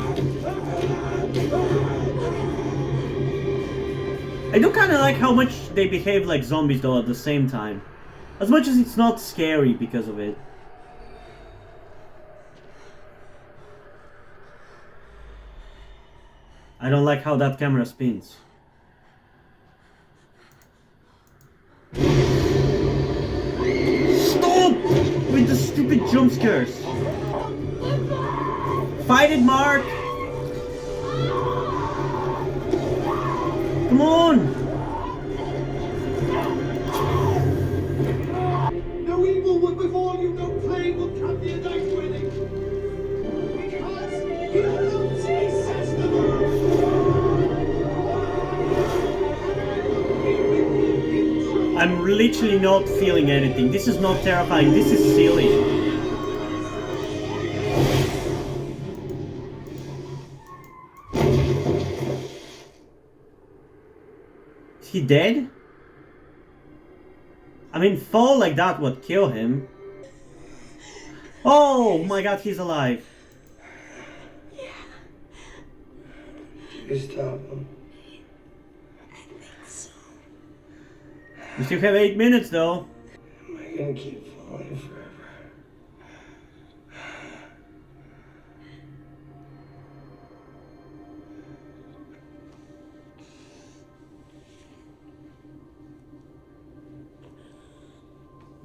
I do kind of like how much they behave like zombies though at the same time. As much as it's not scary because of it. I don't like how that camera spins. Stop with the stupid jump scares. Fight it, Mark. Come on. No evil will befall you, no plague will come near thy dwelling. Because he alone says the Lord. I'm literally not feeling anything. This is not terrifying. This is silly. Is he dead? I mean, fall like that would kill him. Oh my god, he's alive. You stop him. You still have 8 minutes though. Am I gonna keep falling forever?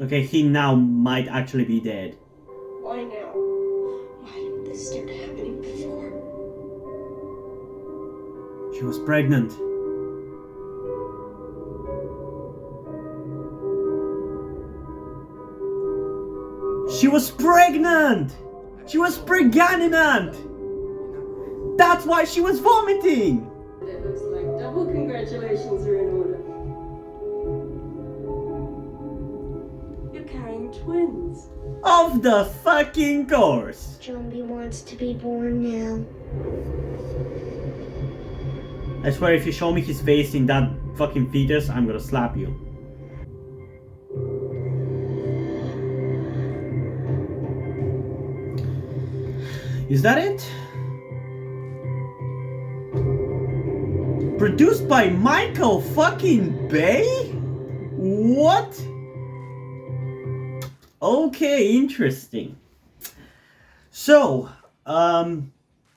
Okay, he now might actually be dead. Why now? Why didn't this start happening before? She was pregnant. She was pregnant! She was pregnant! That's why she was vomiting! It looks like double congratulations are in order. You're carrying twins. Of the fucking course! Jumpy wants to be born now. I swear if you show me his face in that fucking fetus, I'm gonna slap you. Is that it? Produced by Michael fucking Bay? What? Okay, interesting. So,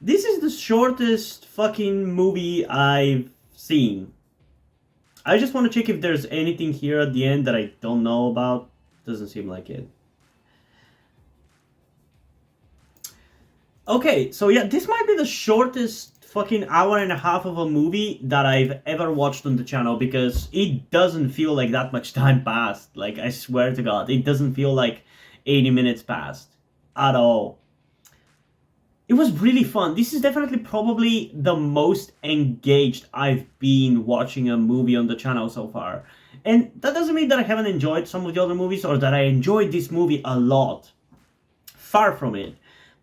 this is the shortest fucking movie I've seen. I just want to check if there's anything here at the end that I don't know about. Doesn't seem like it. Okay, so yeah, this might be the shortest fucking hour and a half of a movie that I've ever watched on the channel, because it doesn't feel like that much time passed. Like, I swear to God, it doesn't feel like 80 minutes passed at all. It was really fun. This is definitely probably the most engaged I've been watching a movie on the channel so far. And that doesn't mean that I haven't enjoyed some of the other movies or that I enjoyed this movie a lot. Far from it.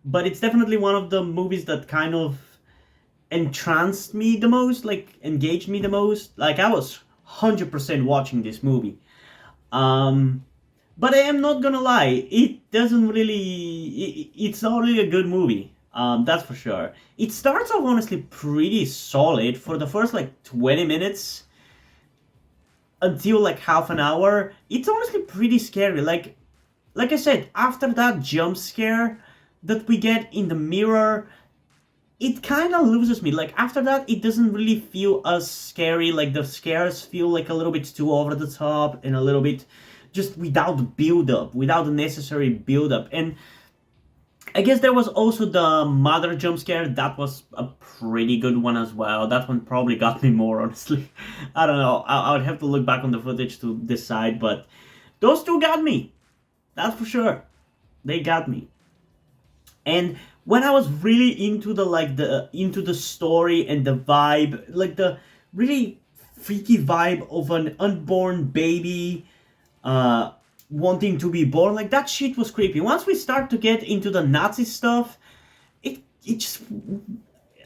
But it's definitely one of the movies that kind of entranced me the most, like engaged me the most. Like, I was 100% watching this movie. But I am not gonna lie, it doesn't really, it's not really a good movie. That's for sure. It starts off honestly pretty solid for the first like 20 minutes until like half an hour. It's honestly pretty scary. Like I said, after that jump scare that we get in the mirror, it kind of loses me. Like, after that, it doesn't really feel as scary. Like, the scares feel like a little bit too over the top and a little bit just without build-up, without the necessary build-up. And I guess there was also the mother jump scare. That was a pretty good one as well. That one probably got me more, honestly. I don't know. I would have to look back on the footage to decide, but those two got me. That's for sure. They got me. And when I was really into the story and the vibe, like the really freaky vibe of an unborn baby wanting to be born. Like, that shit was creepy. Once we start to get into the Nazi stuff, it just,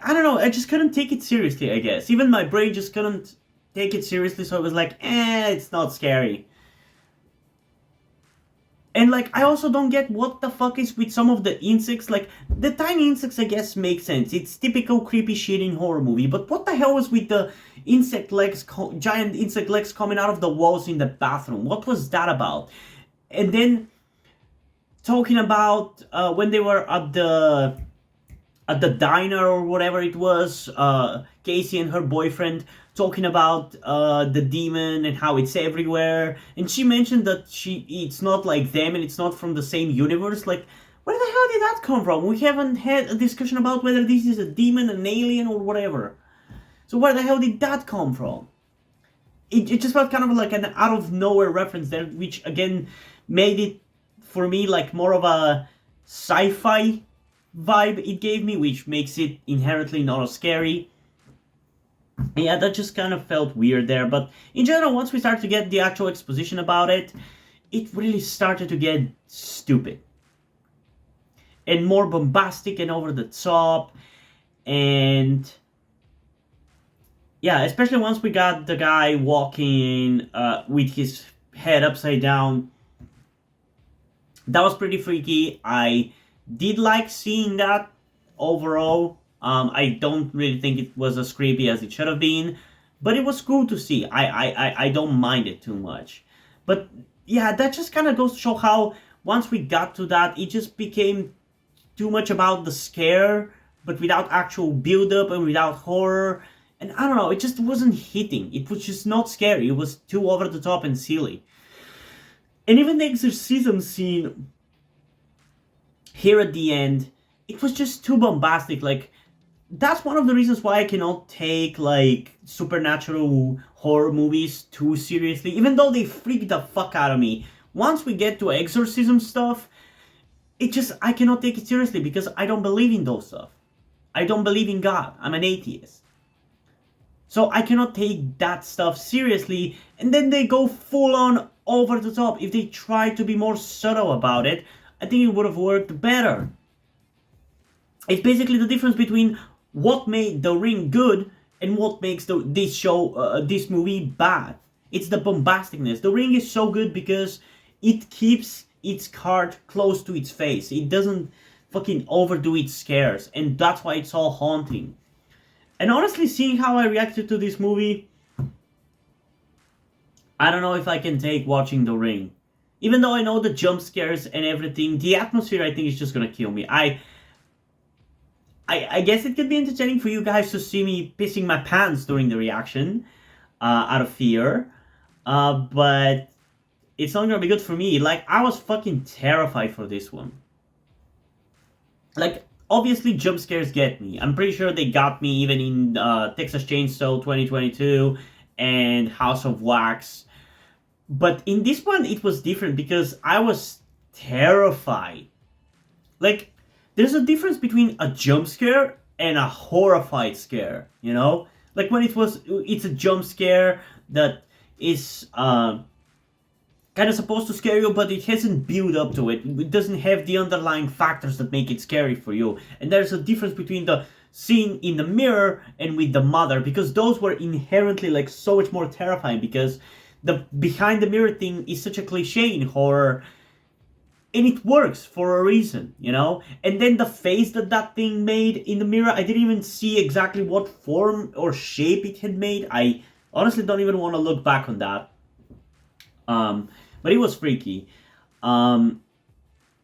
I don't know, I just couldn't take it seriously, I guess. Even my brain just couldn't take it seriously, so it was like, it's not scary. And, like, I also don't get what the fuck is with some of the insects. Like, the tiny insects, I guess, make sense. It's typical creepy shit in horror movie. But what the hell was with the insect legs, giant insect legs coming out of the walls in the bathroom? What was that about? And then, talking about when they were at the diner or whatever it was, Casey and her boyfriend talking about the demon and how it's everywhere, and she mentioned that it's not like them and it's not from the same universe. Like, where the hell did that come from? We haven't had a discussion about whether this is a demon, an alien, or whatever. So where the hell did that come from? It just felt kind of like an out of nowhere reference there, which again made it for me like more of a sci-fi vibe it gave me, which makes it inherently not as scary. Yeah, that just kind of felt weird there, but in general, once we start to get the actual exposition about it, it really started to get stupid. And more bombastic and over the top, and yeah, especially once we got the guy walking with his head upside down. That was pretty freaky. I did like seeing that overall. I don't really think it was as creepy as it should have been, but it was cool to see. I don't mind it too much. But yeah, that just kind of goes to show how once we got to that, it just became too much about the scare, but without actual build-up and without horror. And I don't know, it just wasn't hitting. It was just not scary. It was too over the top and silly. And even the exorcism scene here at the end, it was just too bombastic. Like, that's one of the reasons why I cannot take, like, supernatural horror movies too seriously, even though they freak the fuck out of me. Once we get to exorcism stuff, I cannot take it seriously because I don't believe in those stuff. I don't believe in God. I'm an atheist. So I cannot take that stuff seriously, and then they go full on over the top. If they try to be more subtle about it, I think it would have worked better. It's basically the difference between what made The Ring good and what makes this movie bad. It's the bombasticness. The Ring is so good because it keeps its card close to its face. It doesn't fucking overdo its scares, and that's why it's all haunting. And honestly, seeing how I reacted to this movie, I don't know if I can take watching The Ring. Even though I know the jump scares and everything, the atmosphere I think is just gonna kill me. I guess it could be entertaining for you guys to see me pissing my pants during the reaction, out of fear, but it's not gonna be good for me. Like, I was fucking terrified for this one. Like, obviously jump scares get me. I'm pretty sure they got me even in Texas Chainsaw 2022 and House of Wax. But in this one, it was different because I was terrified. Like, there's a difference between a jump scare and a horrified scare, you know? Like, when it's a jump scare that is kind of supposed to scare you, but it hasn't built up to it. It doesn't have the underlying factors that make it scary for you. And there's a difference between the scene in the mirror and with the mother, because those were inherently, like, so much more terrifying, because the behind the mirror thing is such a cliche in horror, and it works for a reason, you know? And then the face that thing made in the mirror, I didn't even see exactly what form or shape it had made. I honestly don't even want to look back on that. But it was freaky. And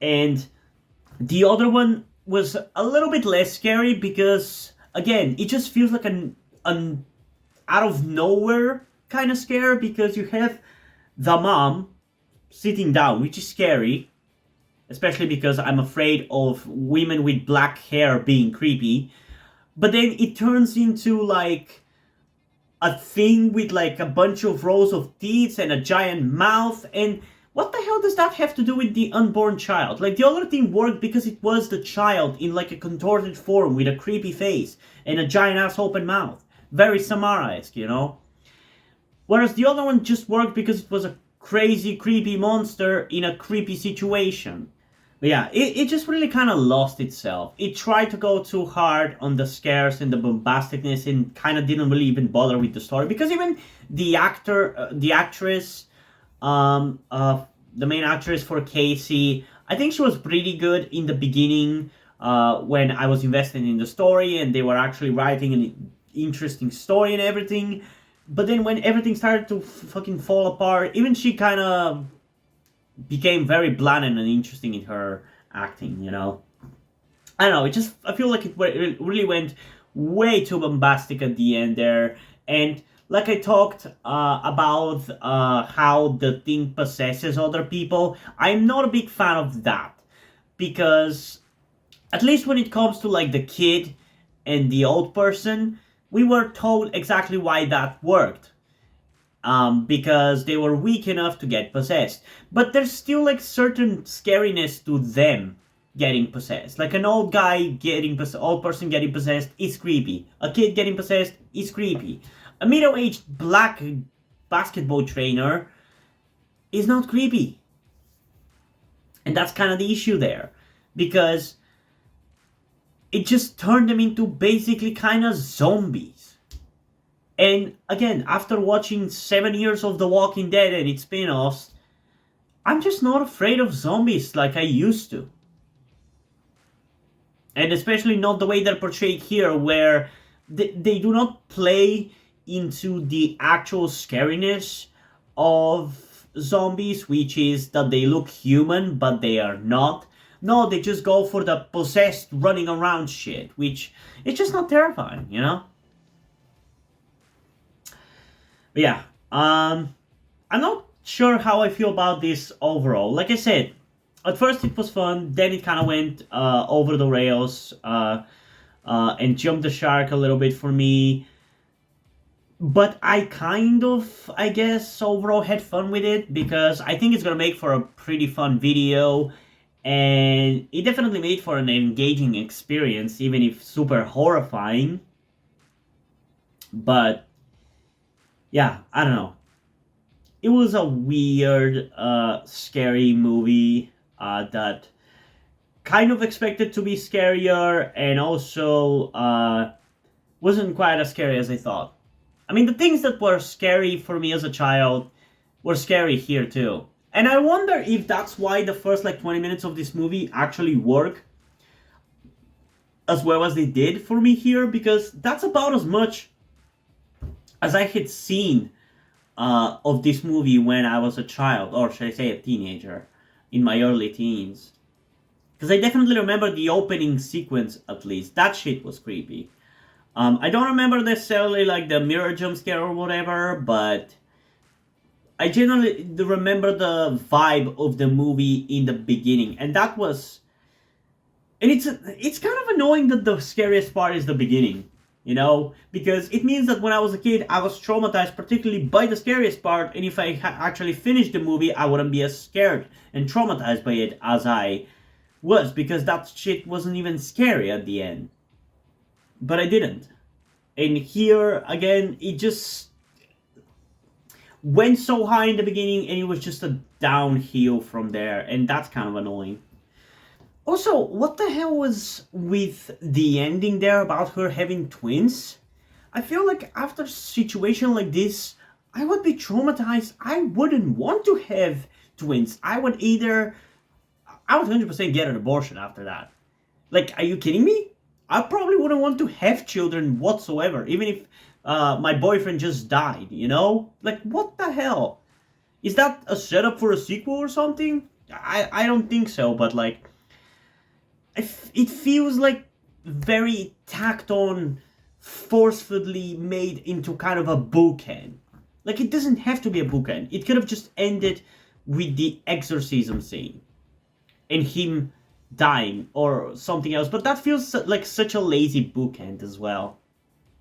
the other one was a little bit less scary because, again, it just feels like an out of nowhere kind of scare, because you have the mom sitting down, which is scary, especially because I'm afraid of women with black hair being creepy. But then it turns into, like, a thing with, like, a bunch of rows of teeth and a giant mouth, and what the hell does that have to do with the unborn child? Like, the other thing worked because it was the child in, like, a contorted form with a creepy face and a giant ass open mouth. Very Samara-esque, you know? Whereas the other one just worked because it was a crazy, creepy monster in a creepy situation. But yeah, it just really kind of lost itself. It tried to go too hard on the scares and the bombasticness and kind of didn't really even bother with the story. Because even the actress, the main actress for Casey, I think she was pretty good in the beginning when I was invested in the story and they were actually writing an interesting story and everything. But then when everything started to fucking fall apart, even she kind of became very bland and uninteresting in her acting, you know? I don't know, I feel like it really went way too bombastic at the end there. And like I talked about how the thing possesses other people, I'm not a big fan of that. Because, at least when it comes to like the kid and the old person, we were told exactly why that worked. Because they were weak enough to get possessed. But there's still like certain scariness to them getting possessed. Like an old person getting possessed is creepy. A kid getting possessed is creepy. A middle-aged black basketball trainer is not creepy. And that's kind of the issue there. Because it just turned them into basically kind of zombies. And again, after watching 7 years of The Walking Dead and its spin-offs, I'm just not afraid of zombies like I used to. And especially not the way they're portrayed here, where they do not play into the actual scariness of zombies, which is that they look human, but they are not. No, they just go for the possessed running around shit, which it's just not terrifying, you know? But yeah, I'm not sure how I feel about this overall. Like I said, at first it was fun, then it kind of went over the rails and jumped the shark a little bit for me. But I kind of, I guess, overall had fun with it because I think it's going to make for a pretty fun video. And it definitely made for an engaging experience, even if super horrifying. But yeah, I don't know. It was a weird, scary movie that kind of expected to be scarier and also wasn't quite as scary as I thought. I mean, the things that were scary for me as a child were scary here too. And I wonder if that's why the first like 20 minutes of this movie actually work as well as they did for me here, because that's about as much as I had seen of this movie when I was a child, or should I say a teenager, in my early teens. Because I definitely remember the opening sequence, at least. That shit was creepy. I don't remember necessarily like the mirror jump scare or whatever, but I generally remember the vibe of the movie in the beginning, and that was... And it's kind of annoying that the scariest part is the beginning. You know, because it means that when I was a kid, I was traumatized particularly by the scariest part, and if I actually finished the movie, I wouldn't be as scared and traumatized by it as I was, because that shit wasn't even scary at the end. But I didn't. And here, again, it just went so high in the beginning, and it was just a downhill from there, and that's kind of annoying. Also, what the hell was with the ending there about her having twins? I feel like after a situation like this, I would be traumatized. I wouldn't want to have twins. I would 100% get an abortion after that. Like, are you kidding me? I probably wouldn't want to have children whatsoever, even if my boyfriend just died, you know? Like, what the hell? Is that a setup for a sequel or something? I don't think so, but like... It feels like very tacked on, forcefully made into kind of a bookend. Like, it doesn't have to be a bookend. It could have just ended with the exorcism scene and him dying or something else. But that feels like such a lazy bookend as well.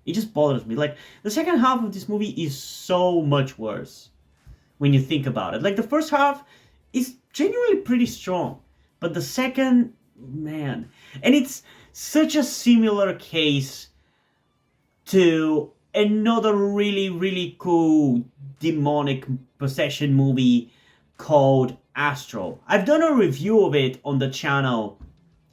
It just bothers me. Like, the second half of this movie is so much worse when you think about it. Like, the first half is genuinely pretty strong, but the second... man. And it's such a similar case to another really, really cool demonic possession movie called Astro. I've done a review of it on the channel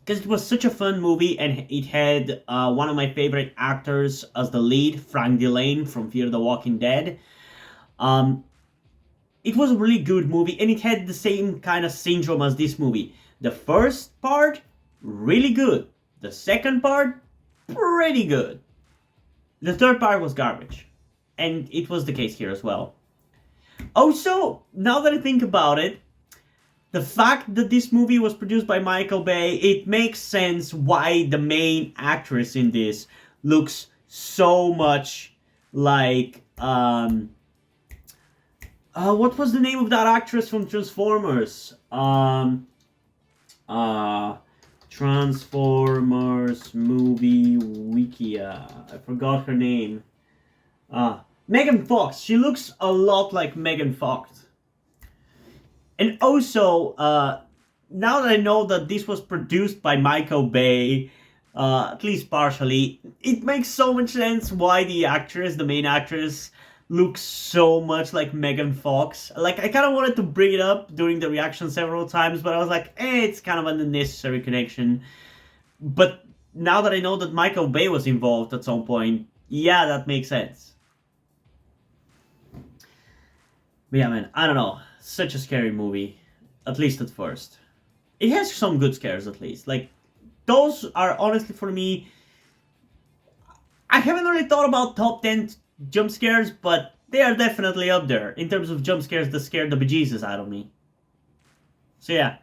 because it was such a fun movie, and it had one of my favorite actors as the lead, Frank Delane from Fear the Walking Dead. It was a really good movie, and it had the same kind of syndrome as this movie. The first part, really good. The second part, pretty good. The third part was garbage. And it was the case here as well. Also, now that I think about it, the fact that this movie was produced by Michael Bay, it makes sense why the main actress in this looks so much like... what was the name of that actress from Transformers? Transformers movie Wikia. I forgot her name. Megan Fox. She looks a lot like Megan Fox. And also, now that I know that this was produced by Michael Bay, at least partially, it makes so much sense why the actress, the main actress, looks so much like Megan Fox. Like, I kind of wanted to bring it up during the reaction several times, but I was like, it's kind of an unnecessary connection. But now that I know that Michael Bay was involved at some point, yeah, that makes sense. But yeah, man, I don't know. Such a scary movie, at least at first. It has some good scares, at least. Like, those are honestly for me... I haven't really thought about top 10 jump scares, but they are definitely up there in terms of jump scares that scared the bejesus out of me. So yeah.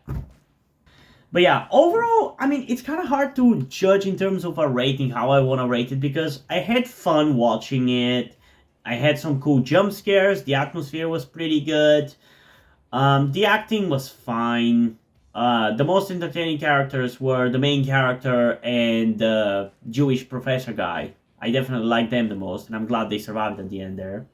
But yeah, overall, I mean, it's kind of hard to judge in terms of a rating, how I want to rate it, because I had fun watching it. I had some cool jump scares. The atmosphere was pretty good. The acting was fine. The most entertaining characters were the main character and the Jewish professor guy. I definitely like them the most, and I'm glad they survived at the end there.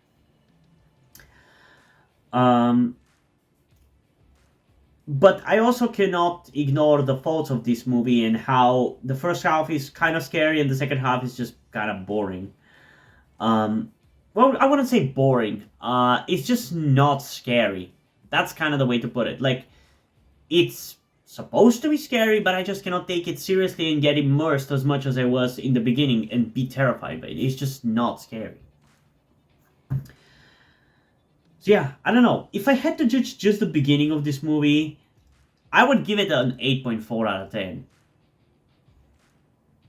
But I also cannot ignore the faults of this movie and how the first half is kind of scary and the second half is just kind of boring. Well, I wouldn't say boring. It's just not scary. That's kind of the way to put it. Like, it's supposed to be scary, but I just cannot take it seriously and get immersed as much as I was in the beginning and be terrified by it. It's just not scary. So yeah, I don't know. If I had to judge just the beginning of this movie, I would give it an 8.4 out of 10.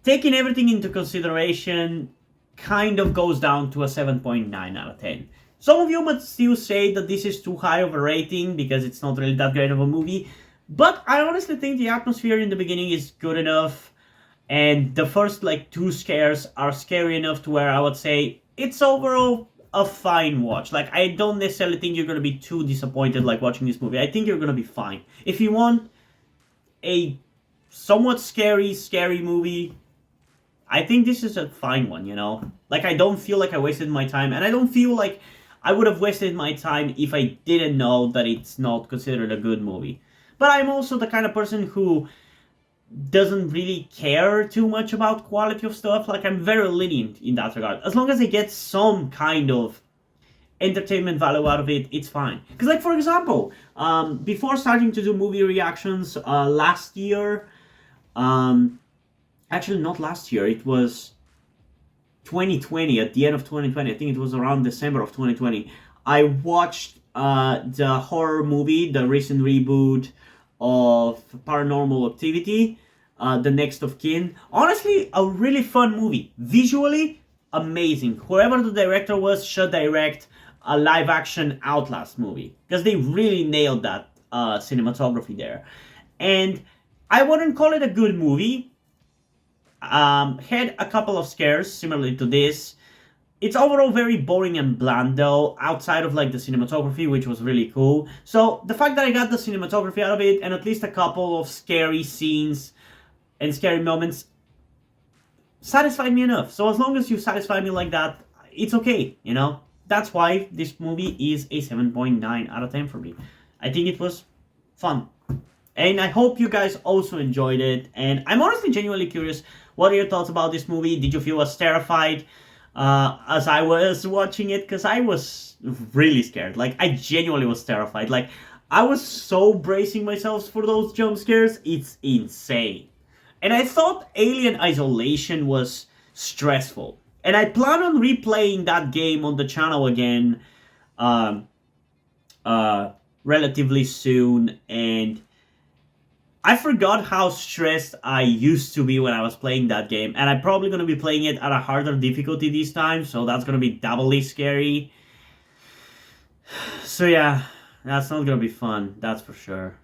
Taking everything into consideration, kind of goes down to a 7.9 out of 10. Some of you might still say that this is too high of a rating because it's not really that great of a movie. But I honestly think the atmosphere in the beginning is good enough. And the first, like, 2 scares are scary enough to where I would say it's overall a fine watch. Like, I don't necessarily think you're going to be too disappointed, like, watching this movie. I think you're going to be fine. If you want a somewhat scary movie, I think this is a fine one, you know? Like, I don't feel like I wasted my time. And I don't feel like I would have wasted my time if I didn't know that it's not considered a good movie. But I'm also the kind of person who doesn't really care too much about quality of stuff. Like, I'm very lenient in that regard. As long as I get some kind of entertainment value out of it, it's fine. Because, like, for example, before starting to do movie reactions last year, actually not last year, it was 2020, at the end of 2020, I think it was around December of 2020, I watched the horror movie, the recent reboot of Paranormal Activity, The Next of Kin. Honestly, a really fun movie. Visually, amazing. Whoever the director was should direct a live-action Outlast movie, because they really nailed that cinematography there. And I wouldn't call it a good movie. Had a couple of scares similarly to this. It's overall very boring and bland though, outside of like the cinematography, which was really cool. So the fact that I got the cinematography out of it and at least a couple of scary scenes and scary moments satisfied me enough. So as long as you satisfy me like that, it's okay, you know? That's why this movie is a 7.9 out of 10 for me. I think it was fun. And I hope you guys also enjoyed it. And I'm honestly genuinely curious, what are your thoughts about this movie? Did you feel as terrified as I was watching it, because I was really scared. Like, I genuinely was terrified. Like, I was so bracing myself for those jump scares, it's insane. And I thought Alien Isolation was stressful. And I plan on replaying that game on the channel again um, relatively soon. And I forgot how stressed I used to be when I was playing that game. And I'm probably going to be playing it at a harder difficulty this time. So that's going to be doubly scary. So yeah, that's not going to be fun. That's for sure.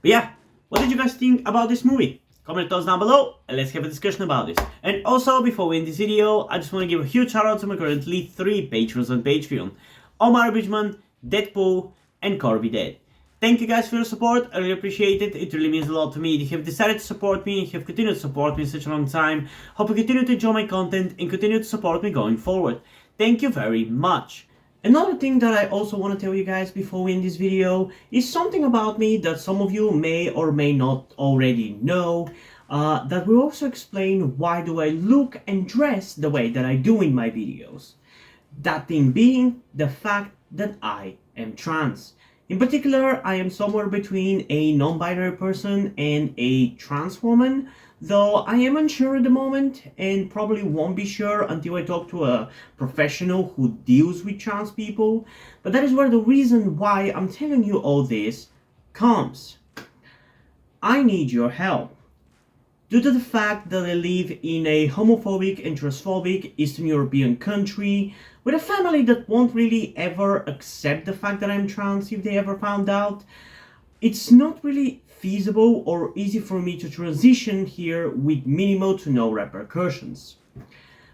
But yeah, what did you guys think about this movie? Comment thoughts down below and let's have a discussion about this. And also, before we end this video, I just want to give a huge shout out to my currently 3 patrons on Patreon. Omar Bridgman, Deadpool, and Corby Dead. Thank you guys for your support, I really appreciate it, it really means a lot to me. You have decided to support me, you have continued to support me in such a long time. Hope you continue to enjoy my content and continue to support me going forward. Thank you very much. Another thing that I also want to tell you guys before we end this video is something about me that some of you may or may not already know. That will also explain why do I look and dress the way that I do in my videos. That thing being the fact that I am trans. In particular, I am somewhere between a non-binary person and a trans woman, though I am unsure at the moment and probably won't be sure until I talk to a professional who deals with trans people. But that is where the reason why I'm telling you all this comes. I need your help. Due to the fact that I live in a homophobic and transphobic Eastern European country with a family that won't really ever accept the fact that I'm trans if they ever found out, it's not really feasible or easy for me to transition here with minimal to no repercussions.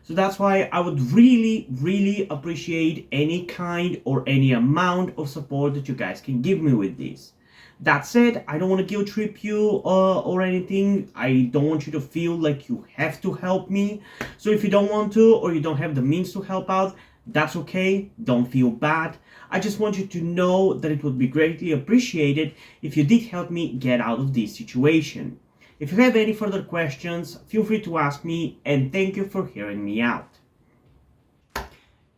So that's why I would really appreciate any kind or any amount of support that you guys can give me with this. That said, I don't want to guilt trip you or anything. I don't want you to feel like you have to help me. So if you don't want to or you don't have the means to help out, that's okay. Don't feel bad. I just want you to know that it would be greatly appreciated if you did help me get out of this situation. If you have any further questions, feel free to ask me, and thank you for hearing me out.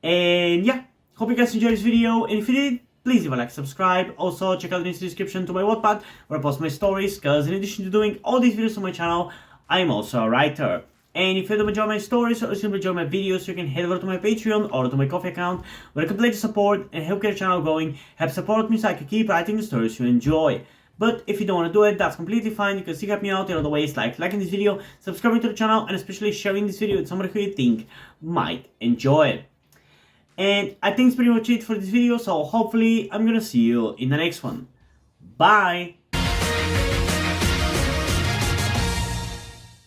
And yeah, hope you guys enjoyed this video, and if you did, please leave a like, subscribe. Also, check out the description to my Wattpad, where I post my stories, because in addition to doing all these videos on my channel, I'm also a writer. And if you don't enjoy my stories or simply enjoy my videos, you can head over to my Patreon or to my Ko-fi account, where I can pledge support and help get the channel going, help support me so I can keep writing the stories you enjoy. But if you don't want to do it, that's completely fine. You can still help me out in other ways, like liking this video, subscribing to the channel, and especially sharing this video with somebody who you think might enjoy it. And I think it's pretty much it for this video, so hopefully I'm gonna see you in the next one. Bye!